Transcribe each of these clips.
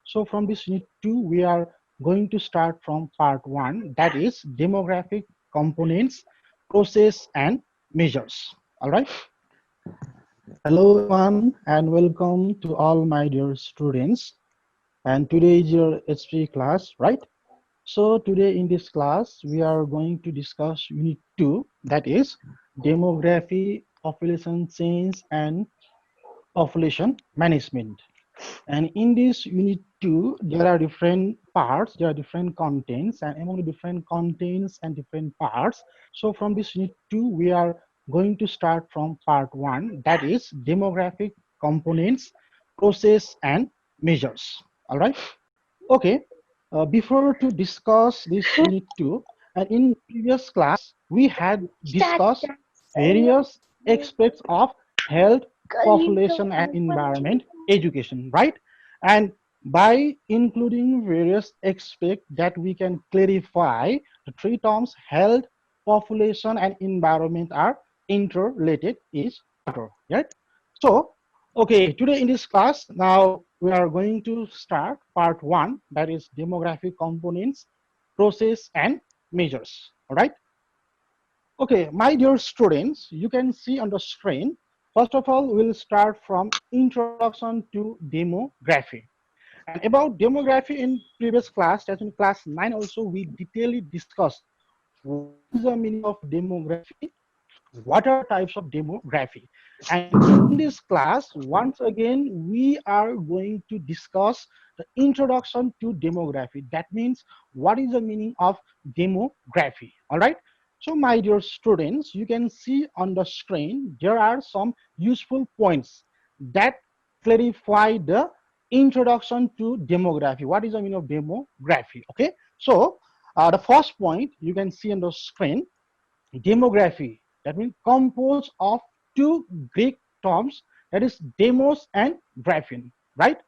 So from this unit 2, we are going to start from part 1, that is demographic components, process and measures. All right. Hello everyone and welcome to all my dear students. And today is your history class, right? So today in this class, we are going to discuss unit 2, that is demography, population change and population management. And in this unit 2, there are different parts, there are different contents, and among the different contents and different parts. So from this unit 2, we are going to start from part 1, that is demographic components, process and measures. All right. Okay. Before to discuss this unit 2, and in previous class, we had discussed various aspects of health, population and environment education, right? And by including various aspects that we can clarify, the three terms health, population and environment are interrelated each other, right? So okay, today in this class, now we are going to start part 1, that is demographic components, process and measures. All right. Okay, my dear students, you can see on the screen. First of all, we'll start from introduction to demography. And about demography in previous class, that's in class 9 also, we detailedly discussed what is the meaning of demography, what are types of demography. And in this class, once again, we are going to discuss the introduction to demography. That means what is the meaning of demography. All right. So my dear students, you can see on the screen, there are some useful points that clarify the introduction to demography. What is the meaning of demography? Okay. So the first point you can see on the screen, demography, that means composed of two Greek terms, that is demos and graphin, right?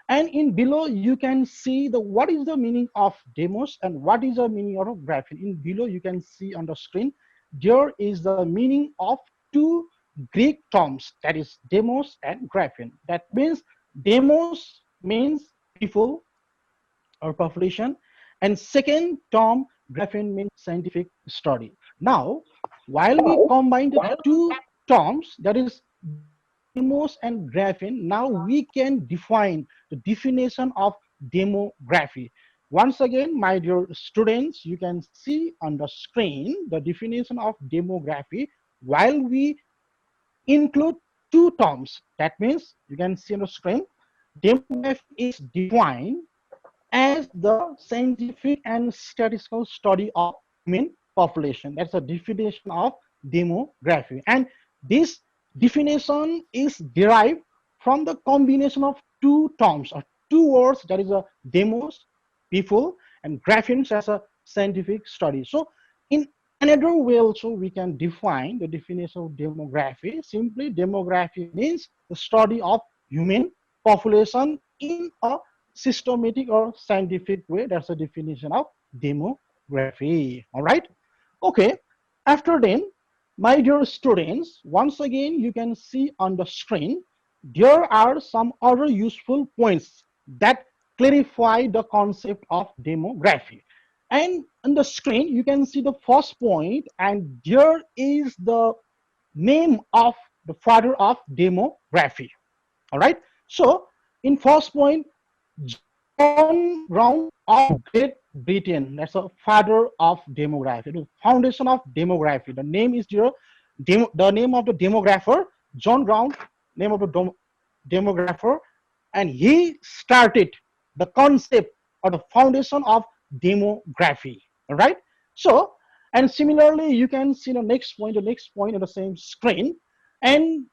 And in below you can see the what is the meaning of demos and what is the meaning of graphin. In below you can see on the screen, there is the meaning of two Greek terms, that is demos and graphin. That means demos means people or population, and second term graphin means scientific study. Now while we combine the two terms, that is demos and graphin, now we can define the definition of demography. Once again, my dear students, you can see on the screen the definition of demography while we include two terms. That means you can see on the screen, demography is defined as the scientific and statistical study of human population. That's a definition of demography. And this definition is derived from the combination of two terms or two words, that is a demos, people, and graphins as a scientific study. So in another way also we can define the definition of demography. Simply demography means the study of human population in a systematic or scientific way. That's the definition of demography. All right. Okay. After then, my dear students, once again, you can see on the screen, there are some other useful points that clarify the concept of demography. And on the screen, you can see the first point, and there is the name of the father of demography. All right. So in first point, John Brown of Great Britain. That's a father of demography, the foundation of demography. The name is your the name of the demographer, John Brown, name of the demographer, and he started the concept or the foundation of demography. All right. So, and similarly, you can see the next point on the same screen. And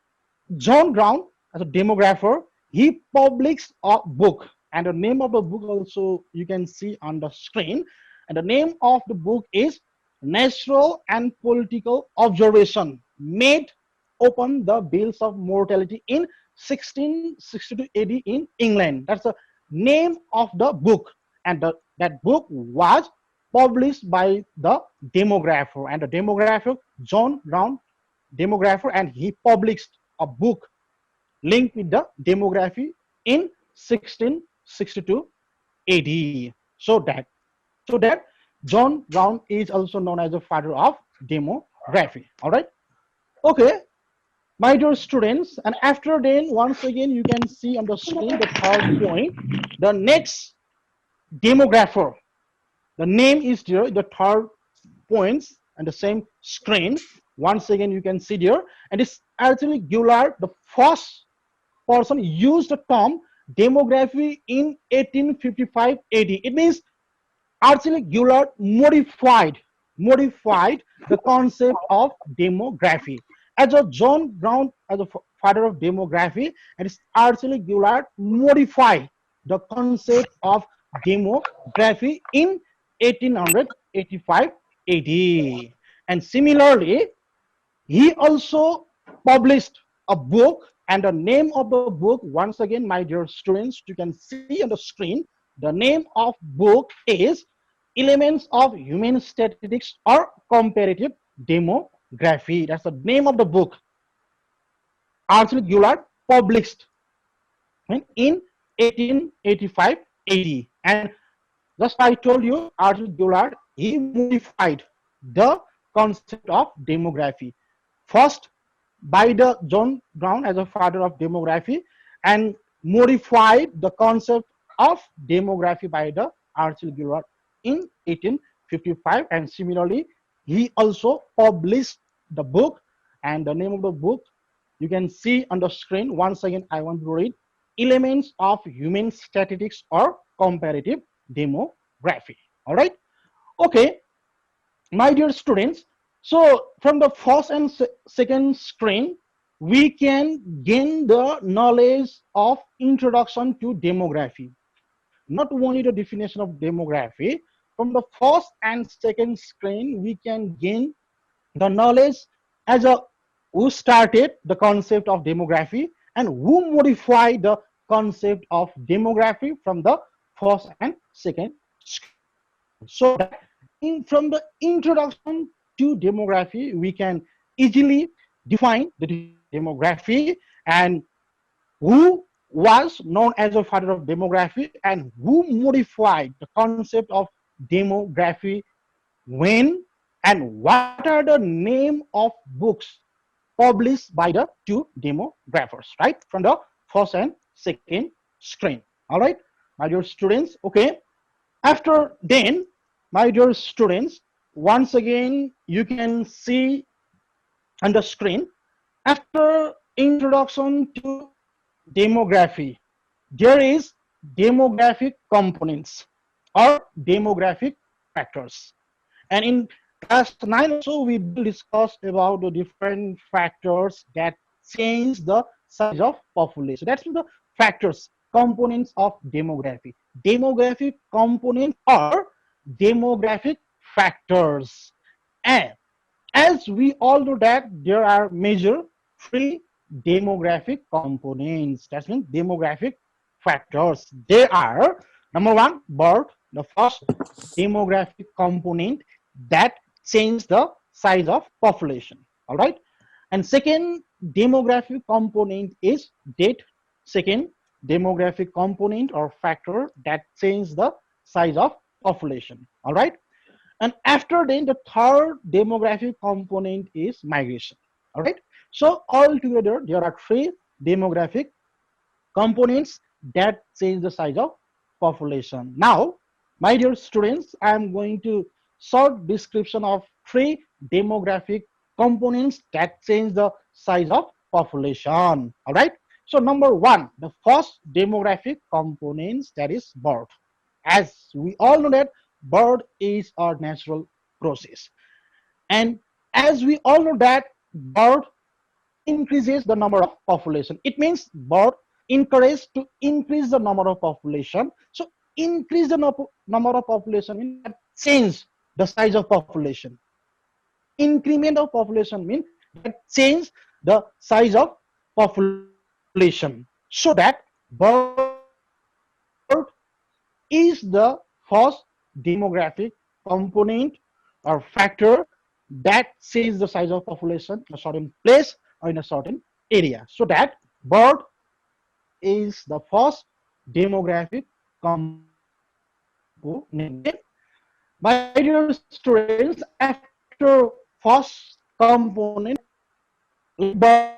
John Brown, as a demographer, he published a book, and the name of the book also you can see on the screen. And the name of the book is Natural and Political Observation Made Upon the Bills of Mortality in 1662 AD in England. That's the name of the book, and that book was published by the demographer, and the demographer John Brown, demographer, and he published a book linked with the demography in 1662 AD. So that John Brown is also known as the father of demography. All right. Okay, my dear students, and after then, once again, you can see on the screen the third point. The next demographer. The name is there, the third points and the same screen. Once again, you can see there, and it's actually Gillard, the first person used the term demography in 1855 AD. It means Archie Gillard modified the concept of demography. As a John Brown, as a father of demography, and it's Archie Gillard modified the concept of demography in 1885 AD. And similarly, he also published a book, and the name of the book, once again, my dear students, you can see on the screen, the name of book is Elements of Human Statistics or Comparative Demography. That's the name of the book Arthur Gillard published in 1885 AD. And just I told you, Arthur Gillard, he modified the concept of demography. First, by the John Brown as a father of demography, and modified the concept of demography by the Arthur Gillard in 1855. And similarly, he also published the book, and the name of the book you can see on the screen. Once again, I want to read Elements of Human Statistics or Comparative Demography. All right. Okay, my dear students, so from the first and second screen, we can gain the knowledge of introduction to demography. Not only the definition of demography, from the first and second screen, we can gain the knowledge as a who started the concept of demography and who modified the concept of demography from the first and second screen. So that from the introduction to demography, we can easily define the demography and who was known as a father of demography and who modified the concept of demography when, and what are the name of books published by the two demographers, right? From the first and second screen. All right, my dear students. Okay, after then, my dear students, once again, you can see on the screen, after introduction to demography, there is demographic components or demographic factors. And in class 9 also, we will discuss about the different factors that change the size of population. That's the factors, components of demography. Demographic components are demographic factors. And as we all know that there are major three demographic components. That means demographic factors. They are, number one, birth, the first demographic component that change the size of population. All right. And second demographic component is death. Second demographic component or factor that change the size of population. All right. And after then, the third demographic component is migration. All right. So altogether, there are three demographic components that change the size of population. Now, my dear students, I am going to short description of three demographic components that change the size of population. All right. So number one, the first demographic components, that is birth. As we all know that birth is a natural process, and as we all know that birth increases the number of population. It means birth encouraged to increase the number of population. So increase the number of population means change the size of population. Increment of population means that change the size of population. So that birth is the first demographic component or factor that changes the size of population in a certain place or in a certain area. So that birth is the first demographic component. component. My dear students, after first component, birth,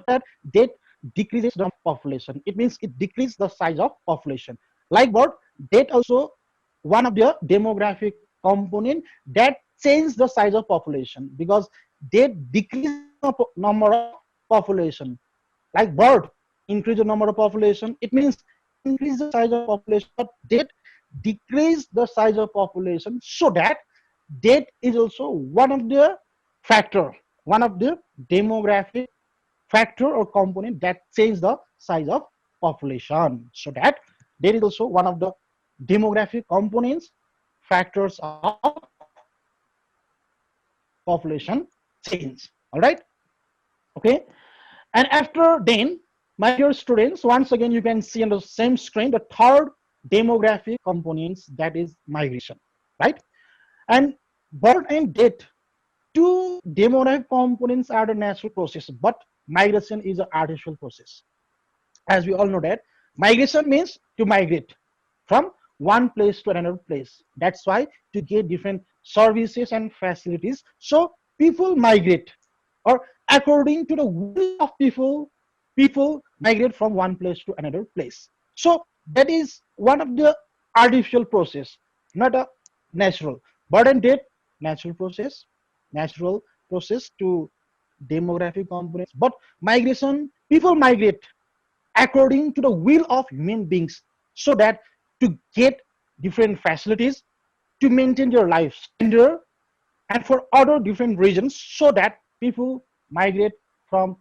that date decreases the population. It means it decreases the size of population. Like birth, date also one of the demographic component that change the size of population, because date decrease the number of population. Like bird increase the number of population, it means increase the size of population, but date decrease the size of population, so that date is also one of the factor, one of the demographic factor or component that change the size of population. So that there is also one of the demographic components, factors of population change. All right. Okay. And after then, my dear students, once again, you can see on the same screen the third demographic components, that is migration, right? And birth and death, two demographic components are the natural process, but migration is an artificial process. As we all know that migration means to migrate from one place to another place. That's why to get different services and facilities. So people migrate, or according to the will of people, people migrate from one place to another place. So that is one of the artificial process, not a natural. Birth and death, natural process, natural process to demographic components. But migration, people migrate according to the will of human beings, so that to get different facilities, to maintain your life standard, and for other different reasons, so that people migrate from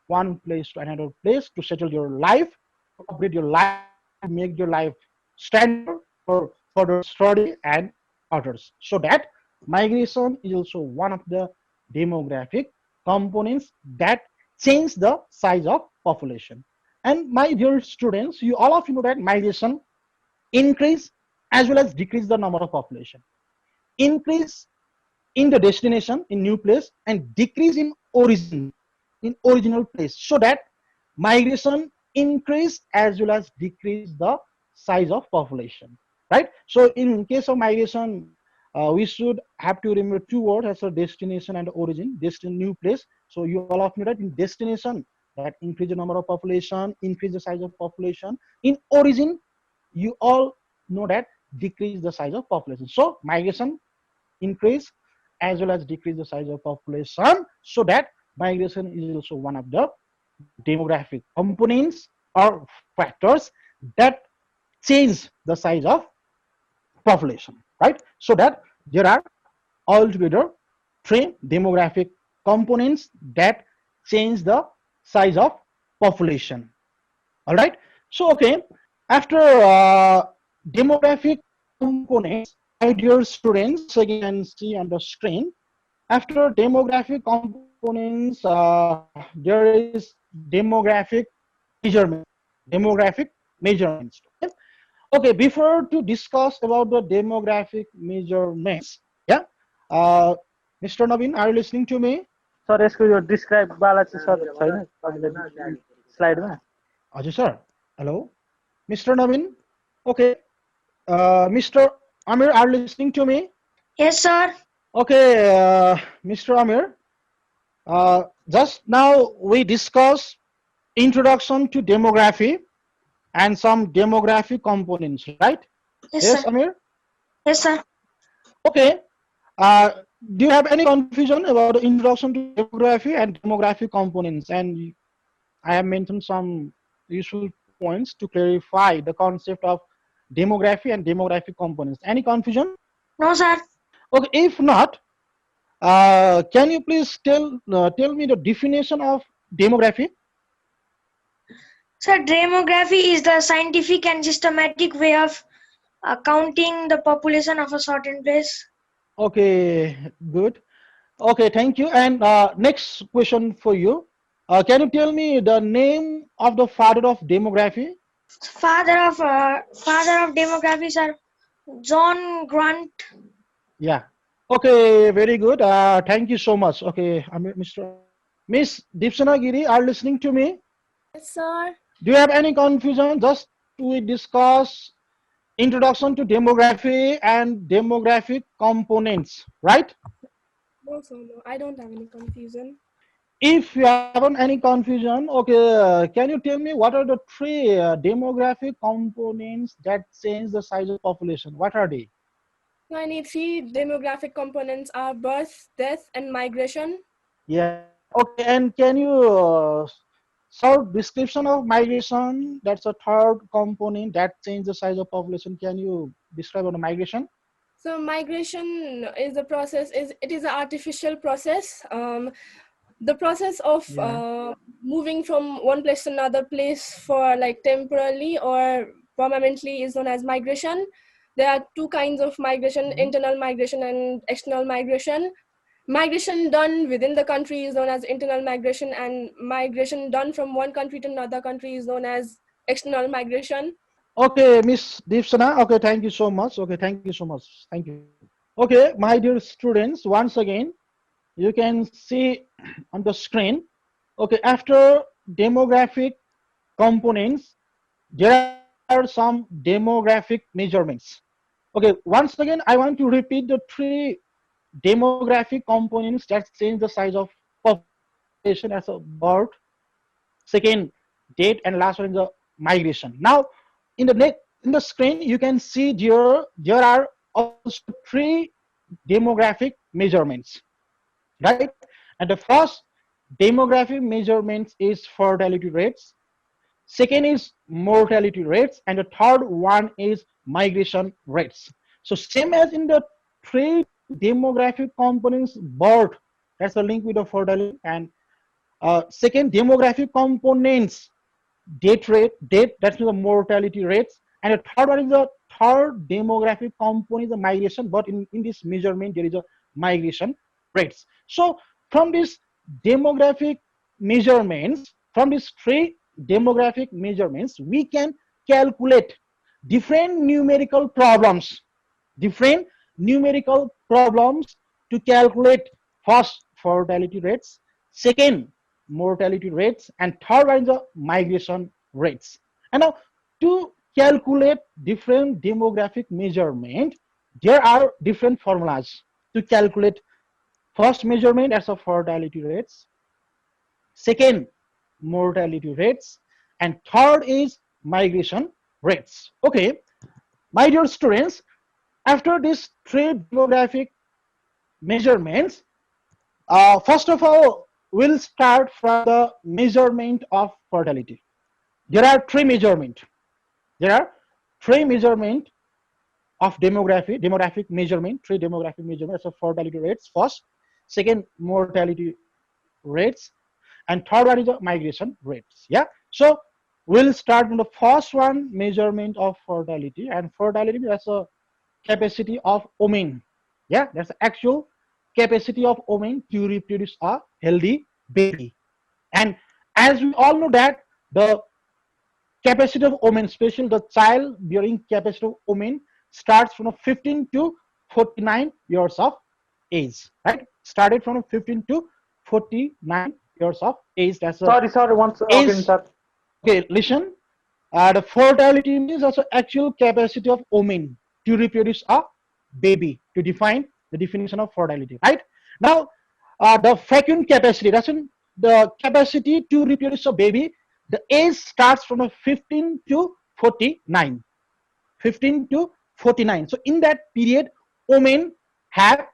one place to another place to settle your life, to upgrade your life, to make your life standard for further study and others. So that migration is also one of the demographic components that change the size of population. And my dear students, you all of you know that migration increase as well as decrease the number of population. Increase in the destination in new place, and decrease in original place, so that migration increase as well as decrease the size of population, right? So in case of migration, we should have to remember two words as a destination and origin. Destination, new place. So you all of you that in destination, that increase the number of population, increase the size of population. In origin, you all know that decrease the size of population. So migration increase as well as decrease the size of population, so that migration is also one of the demographic components or factors that change the size of population, right? So that there are altogether three demographic components that change the size of population. All right. So okay, after demographic components, my dear students, again you can see on the screen. After demographic components, there is demographic measurement. Demographic measurements. Okay? Okay, before to discuss about the demographic measurements, yeah, Mr. Naveen, are you listening to me? Sir यसको यो describe वाला चाहिँ sir छैन तपाईँले स्लाइडमा Ajay sir, hello, Mr. Naveen. Okay, Mr. Amir, are you listening to me? Yes, sir. Okay, Mr. Amir. Just now we discussed introduction to demography and some demographic components, right? Yes, sir. Amir? Yes, sir. Okay. Do you have any confusion about the introduction to demography and demographic components? And I have mentioned some useful points to clarify the concept of demography and demographic components. Any confusion? No, sir. Okay, if not, can you please tell me the definition of demography? Sir, demography is the scientific and systematic way of counting the population of a certain place. Okay, good. Okay, thank you. And next question for you. Can you tell me the name of the father of demography? Father of demography, sir, John Grant. Yeah. Okay, very good. Thank you so much. Okay, Mr. Miss Dipsana Giri, are you listening to me? Yes, sir. Do you have any confusion? Just we discuss introduction to demography and demographic components, right? No, sir, no. I don't have any confusion. If you haven't any confusion, okay, can you tell me what are the three demographic components that change the size of population? What are they? So I need three demographic components are birth, death, and migration. Yeah. Okay. And can you short description of migration? That's a third component that change the size of population. Can you describe on the migration? So migration is a process, it is an artificial process. The process of Yeah. moving from one place to another place for like temporarily or permanently is known as migration. There are two kinds of migration, Mhm. internal migration and external migration. Migration done within the country is known as internal migration, and migration done from one country to another country is known as external migration. Okay, Miss Deepsana. Okay, thank you so much. Okay, thank you so much. Thank you. Okay, my dear students, once again, you can see on the screen. Okay, after demographic components, there are some demographic measurements. Okay, once again, I want to repeat the three demographic components that change the size of population as a birth, second, date, and last one is the migration. Now, in the next in the screen, you can see there are also three demographic measurements, right? And the first demographic measurements is fertility rates. Second is mortality rates, and the third one is migration rates. So same as in the three demographic components, birth, that's a link with the fertility, and second demographic components, date, that's the mortality rates, and the third one is the third demographic component, the migration, but in this measurement there is a migration rates. So from this demographic measurements, from these three demographic measurements, we can calculate different numerical problems, different numerical problems to calculate first fertility rates, second mortality rates, and third one is the migration rates. And now to calculate different demographic measurement, there are different formulas to calculate first measurement as a fertility rates, second mortality rates, and third is migration rates. Okay, my dear students, after these three demographic measurements, first of all, we'll start from the measurement of fertility. There are three measurement. There are three measurement of demographic measurement, three demographic measurements of fertility rates. First, second, mortality rates, and third one is the migration rates. Yeah. So we'll start from the first one, measurement of fertility, and fertility, that's a capacity of women. Yeah, that's the actual capacity of women to reproduce a healthy baby. And as we all know that the capacity of women, especially the child bearing capacity of women, starts from 15 to 49 years of age, right? Started from 15 to 49 years of age. That's a Sorry, once again, age. sir. Okay, listen. The fertility means also actual capacity of women to reproduce a baby, to define the definition of fertility, right? Now, the fecund capacity, that's in the capacity to reproduce a baby, the age starts from a 15 to 49. 15 to 49. So in that period, women have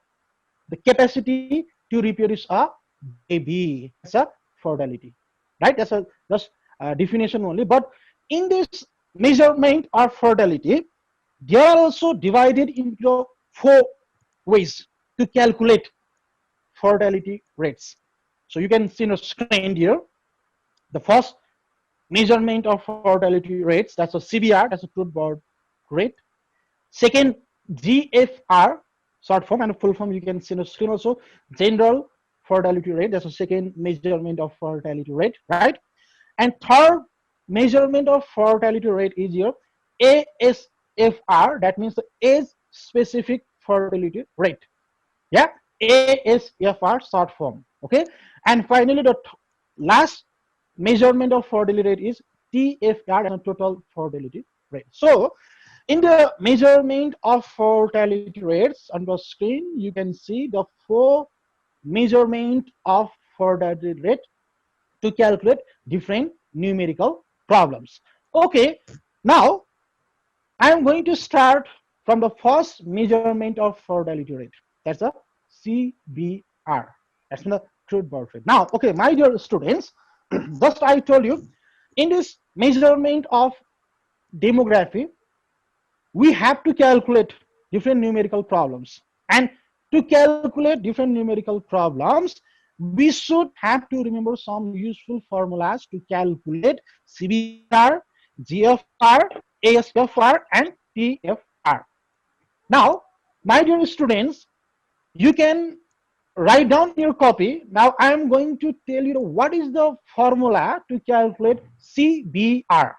the capacity to reproduce a baby. That's a fertility, right? That's a just definition only. But in this measurement of fertility, they are also divided into four ways to calculate fertility rates. So you can see on the screen here, the first measurement of fertility rates, that's a CBR, that's a truth birth rate. Second, GFR, short form, and full form you can see on the screen also, general fertility rate, that's a second measurement of fertility rate, right? And third measurement of fertility rate is your ASFR, that means the age specific fertility rate. Yeah, ASFR short form. Okay, and finally the last measurement of fertility rate is TFR, and total fertility rate. So In the measurement of fertility rates on the screen, you can see the 4 measurement of fertility rate to calculate different numerical problems. Okay, now I am going to start from the first measurement of fertility rate. That's a CBR. That's the crude birth rate. Now, okay, my dear students, just I told you, in this measurement of demography, we have to calculate different numerical problems. And to calculate different numerical problems, we should have to remember some useful formulas to calculate CBR, GFR, ASFR, and TFR. Now, my dear students, you can write down your copy. Now, I am going to tell you what is the formula to calculate CBR,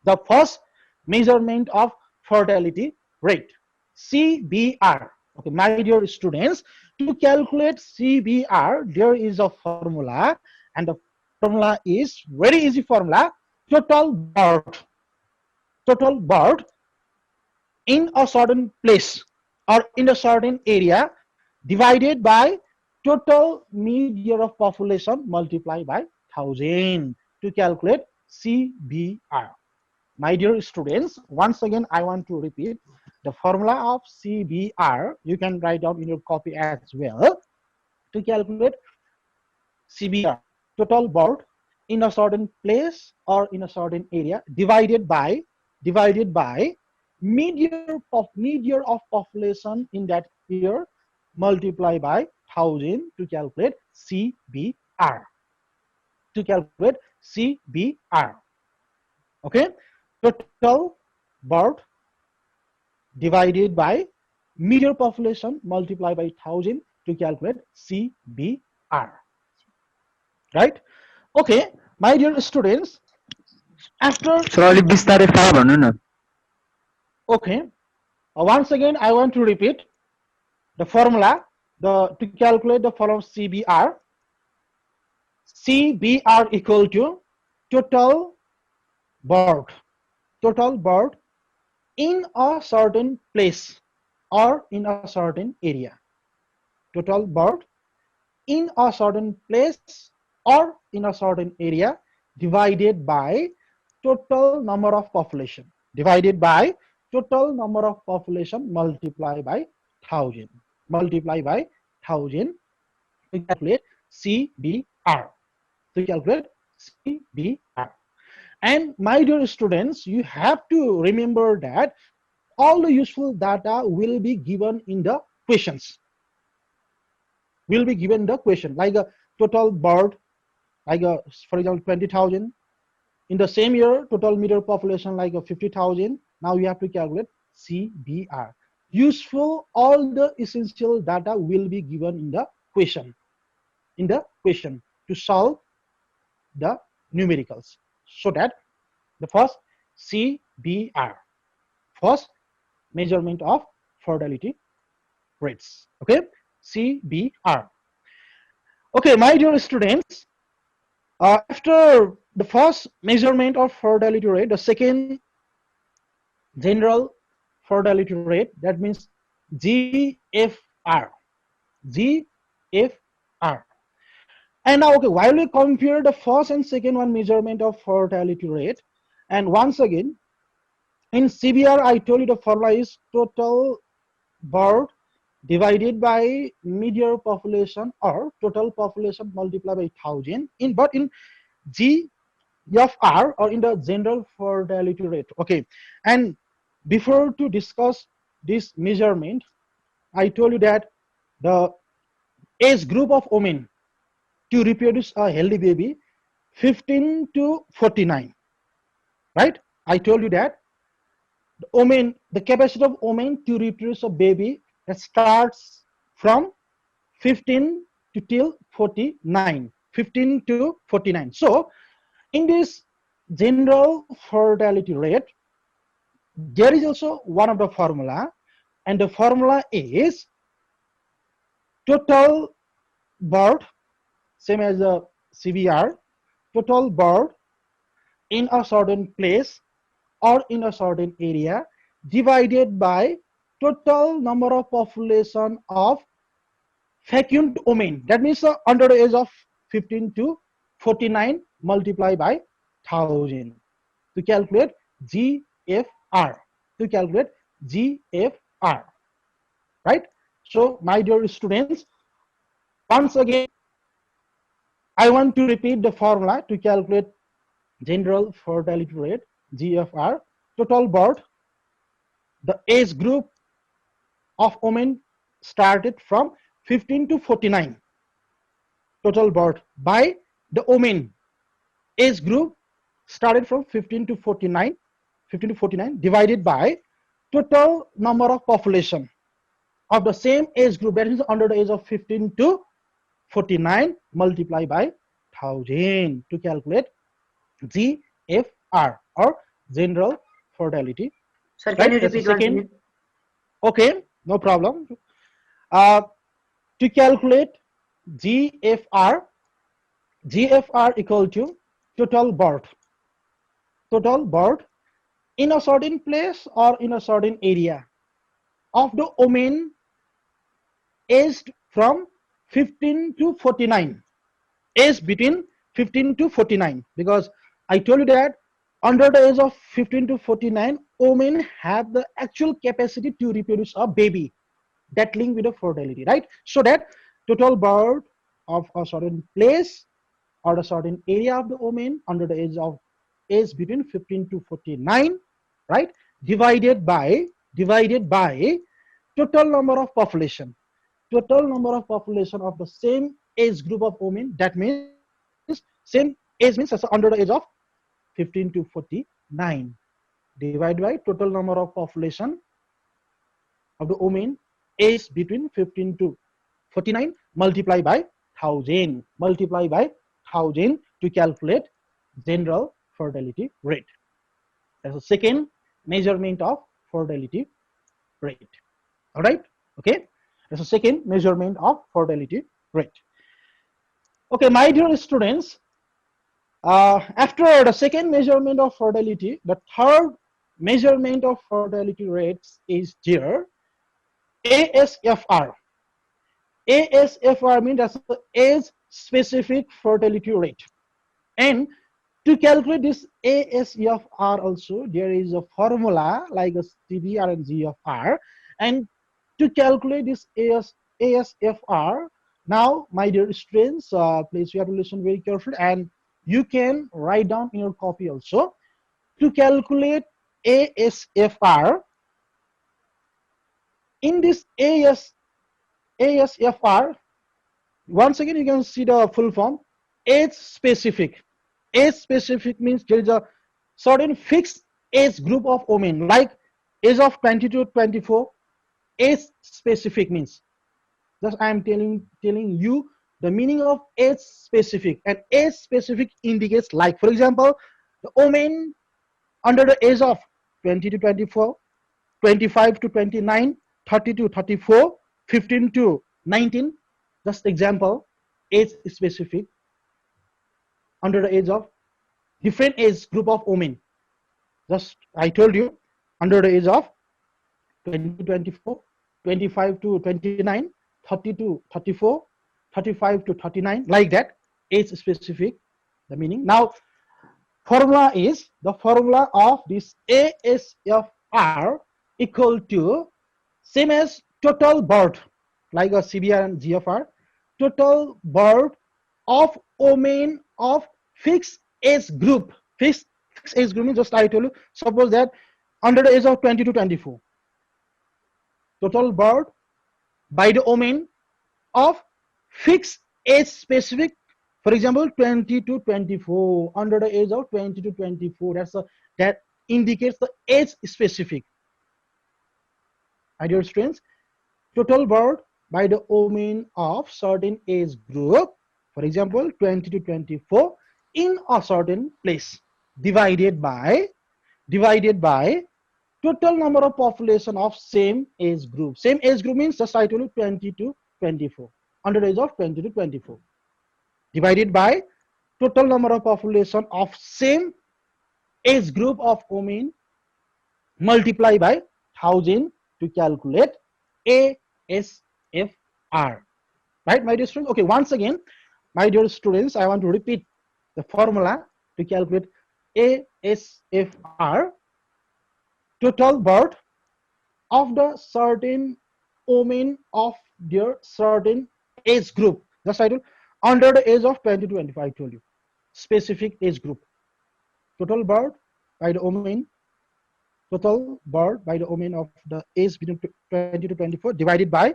the first measurement of fertility rate, CBR. Okay, my dear students, to calculate CBR, there is a formula, and the formula is very easy formula: total birth in a certain place or in a certain area divided by total mid-year of population multiplied by 1000 to calculate CBR. My dear students, once again I want to repeat the formula of CBR. You can write down in your copy as well. To calculate CBR, total birth in a certain place or in a certain area divided by mid-year of population in that year multiply by 1000 to calculate CBR. Okay, total birth divided by mid-year population multiplied by 1000 to calculate CBR. Right? Okay, my dear students, after okay, once again I want to repeat the formula to calculate the following CBR. CBR equal to total birth in a certain place or in a certain area. Total birth in a certain place or in a certain area divided by total number of population multiply by 1000 to calculate CBR. And my dear students, you have to remember that all the useful data will be given in the questions. Like a total birth, like a, for example, 20,000. In the same year, total mid-year population like a 50,000. Now you have to calculate CBR. Useful, all the essential data will be given in the question. To solve the numericals. So that the first CBR, first measurement of fertility rates. Okay, CBR. Okay, my dear students, after the first measurement of fertility rate, the second general fertility rate, that means GFR. And now, okay, while we compare the first and second one measurement of fertility rate, and once again, in CBR, I told you the formula is total birth divided by mid-year population or total population multiplied by 1000. But in GFR or in the general fertility rate. Okay, and before to discuss this measurement, I told you that the age group of women to reproduce a healthy baby 15 to 49, right? I told you that the capacity of women to reproduce a baby that starts from 15 to till 49, 15 to 49. So in this general fertility rate, there is also one of the formula, and the formula is total birth, same as the CBR, total birth in a certain place or in a certain area divided by total number of population of fecund women. That means under the age of 15 to 49 multiplied by 1000 to calculate GFR. To calculate GFR, right? So, my dear students, once again, I want to repeat the formula to calculate general fertility rate, GFR. Total birth, the age group of women started from 15 to 49. Total birth by the women age group started from 15 to 49, 15 to 49 divided by total number of population of the same age group, that is under the age of 15 to 49 multiplied by 1000 to calculate GFR or general fertility. Sir, can you That's the repeat once second. again? Okay, no problem. To calculate GFR, GFR equal to total birth in a certain place or in a certain area of the women aged from 15 to 49, aged between 15 to 49, because I told you that under the age of 15 to 49 women have the actual capacity to reproduce a baby, that link with the fertility, right? So that total birth of a certain place or a certain area of the woman under the age between 15 to 49, right, divided by total number of population of the same age group of women. That means same age means as under the age of 15 to 49 divided by total number of population of the women aged between 15 to 49 multiply by 1000 to calculate general fertility rate. That's the second measurement of fertility rate. All right, okay, that's the second measurement of fertility rate. Okay, my dear students, after the second measurement of fertility, the third measurement of fertility rates is here, ASFR. ASFR means that's the age specific fertility rate. And to calculate this ASFR also, there is a formula like a CBR and GFR. And to calculate this ASFR, now, my dear students, please you have to listen very carefully, and you can write down in your copy also. To calculate ASFR, in this ASFR, once again you can see the full form, age specific. Age specific means there is a certain fixed age group of women, like age of 20 to 24. Age specific means, just I am telling you the meaning of age specific. And age specific indicates, like for example, the women under the age of 20 to 24, 25 to 29, 30 to 34, 15 to 19, just example, age specific, under the age of different age group of women. Just I told you, under the age of 20 to 24, 25 to 29, 30 to 34, 35 to 39, like that, age specific, the meaning. Now, formula is, the formula of this ASFR equal to same as total birth, like a CBR and GFR, total birth of women of fixed age group. Fixed age group means, just I told you, suppose that under the age of 20 to 24, total birth by the women of fixed age specific, for example 20 to 24, under the age of 20 to 24, that indicates the age specific. My dear students, total birth by the women of certain age group, for example 20 to 24, in a certain place, divided by total number of population of same age group. Same age group means, just I told you, 20 to 24, under the age of 20 to 24, divided by total number of population of same age group of women multiply by 1000 to calculate ASFR. Right, my dear students? Okay, once again, my dear students, I want to repeat the formula to calculate ASFR. Total birth of the certain women of their certain age group. Just I told, under the age of 20 to 25, I told you. Specific age group. Total birth by the women, total birth by the women of the age between 20 to 24 divided by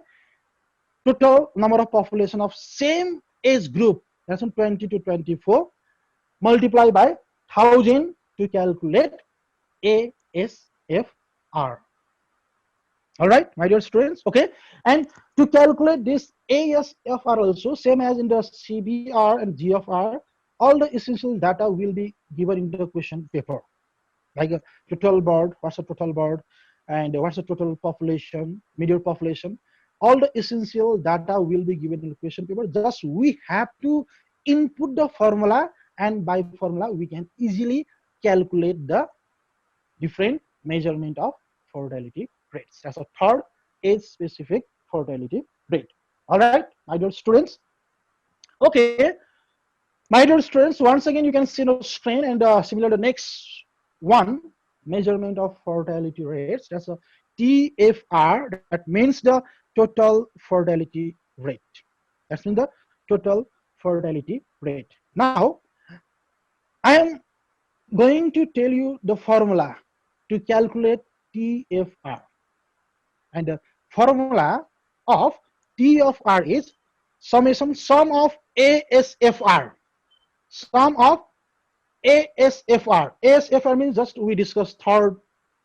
total number of population of same age group, that's from 20 to 24, multiply by 1000 to calculate ASFR. All right, my dear students. Okay, and to calculate this ASFR also, same as in the CBR and GFR, all the essential data will be given in the question paper, like a total birth, what's the total birth, and what's the total population, median population. All the essential data will be given in the question paper. Just we have to input the formula, and by formula we can easily calculate the different measurement of fertility rates. That's a third age specific fertility rate. All right, my dear students. Okay, my dear students, once again you can see the screen, and similar the next one, measurement of fertility rates. That's a TFR. That means the total fertility rate. That's mean the total fertility rate. Now, I am going to tell you the formula to calculate TFR. And the formula of TFR is summation sum of ASFR. Sum of ASFR. ASFR means just we discussed third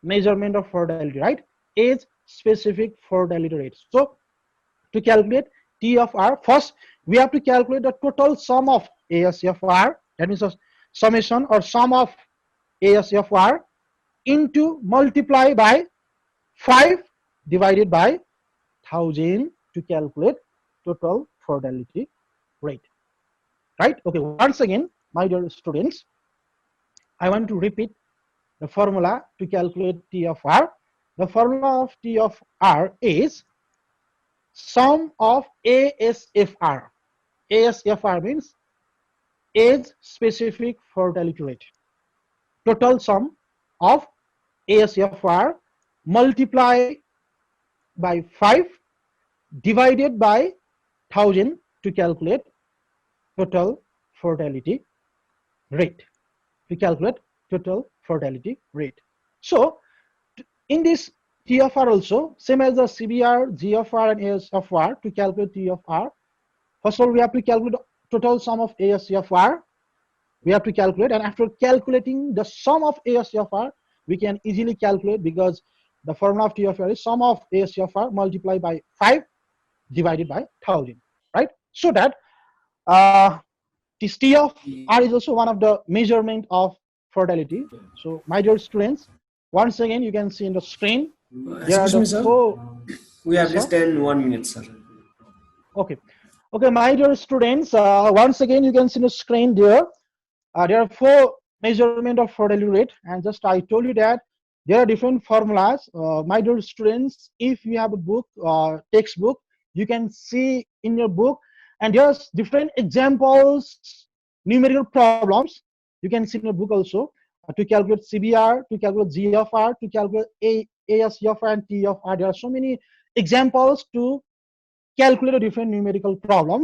measurement of fertility, right? Age specific fertility rate. So to calculate TFR, first we have to calculate the total sum of ASFR. That means a summation or sum of ASFR into multiply by 5 divided by 1000 to calculate total fertility rate. Right? Okay, once again, my dear students, I want to repeat the formula to calculate TFR. The formula of TFR is sum of ASFR. ASFR means age specific fertility rate. Total sum of ASFR multiply by 5 divided by 1000 to calculate total fertility rate. To calculate total fertility rate. So in this TFR also, same as the CBR, GFR, and ASFR, to calculate TFR, first of all we have to calculate the total sum of ASFR. We have to calculate, and after calculating the sum of ASFR, we can easily calculate, because the formula of TFR is sum of ASFR multiplied by 5 divided by 1000, right? So that this TFR is also one of the measurement of fertility. So my dear students, once again you can see in the screen, there are the four. We have just 1 minute, sir. Okay, okay, my dear students, once again you can see the screen there. There are 4 measurement of fertility rate, and just I told you that there are different formulas. My dear students, if you have a book, textbook, you can see in your book, and there's different examples, numerical problems. You can see in your book also to calculate CBR, to calculate GFR, to calculate ASFR and TFR. There are so many examples to calculate different numerical problems.